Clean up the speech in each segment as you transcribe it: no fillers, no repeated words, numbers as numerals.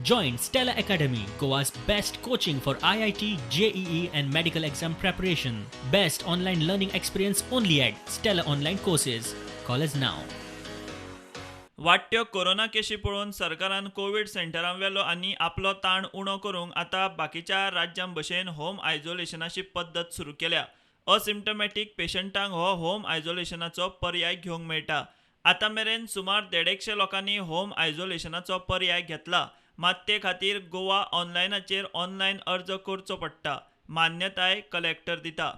Join Stella Academy, Goa's best coaching for IIT, JEE, and medical exam preparation. Best online learning experience only at Stella Online Courses. Call us now. वाडट्यो corona केशी पळोवन सरकारान Covid सेंटरांवेलो आनी आपलो ताण उणो करूंक आतां बाकीच्या राज्यां भशेन होम आयसोलेशनाची पद्दत सुरू केल्या. असिम्टमॅटीक पेशंटांक हो होम आयसोलेशनाचो पर्याय घेवंक मेळटा. आतां मेरेन सुमार 150 लोकांनी होम आयसोलेशनाचो पर्याय घेतला. मात ते खातीर गोवा ऑनलायनाचेर ऑनलायन अर्ज करचो पडटा. मान्यताय कलेक्टर दिता.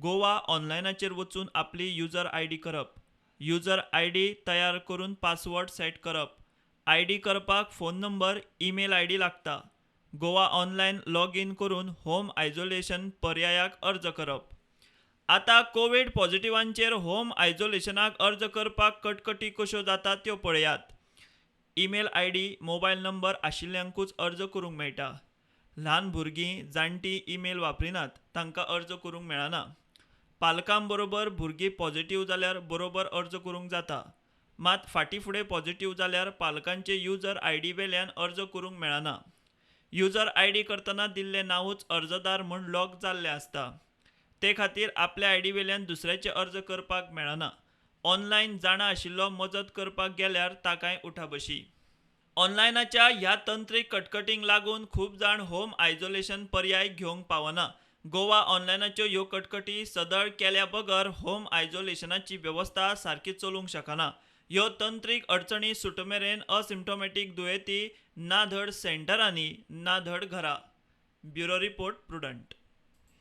गोवा ऑनलायनाचेर वचून आपली युजर आयडी करप. युजर आयडी तयार करून पासवर्ड सेट करप. आयडी करपाक फोन नंबर, ईमेल आयडी लागता. गोवा ऑनलायन लॉग इन करून होम आयसोलेशन पर्यायाक अर्ज करप. आतां कोविड पॉझिटिव्हांचेर होम आयसोलेशनाक अर्ज करपाक कटकटी कश्यो जातात त्यो पळयात. ईमेल आयडी, मोबायल नंबर आशिल्ल्यांकूच अर्ज करूंक मेळटा. ल्हान भुरगीं, जाणटी ईमेल वापरिनात तांकां अर्ज करूंक मेळना. पालकां बरोबर भुरगीं पॉझिटिव्ह जाल्यार बरोबर अर्ज करूंक जाता. मात फाटीं फुडें पॉझिटिव्ह जाल्यार पालकांचे युजर आयडी वेल्यान अर्ज करूंक मेळना. युजर आयडी करतना दिल्लें नांवूच अर्जदार म्हूण लॉग जाल्लें आसता. ते खातीर आपल्या आयडी वेल्यान दुसऱ्याचे अर्ज करपाक मेळना. ऑनलायन जाणा आशिल्लो मजत करपाक गेल्यार ताकाय उठाबशी. ऑनलायनाच्या ह्या तंत्रीक कटकटींक लागून खूब जाण होम आयसोलेशन पर्याय घेवंक पावना. गोवा ऑनलायनाच्यो ह्यो कटकटी सदळ केल्या बगर होम आयसोलेशनाची वेवस्था सारकी चलूंक शकना. ह्यो तंत्रीक अडचणी सुटमेरेन असिम्टोमॅटीक दुयेंती ना धड सेंटरांनी ना धड घरा. Bureau report, prudent.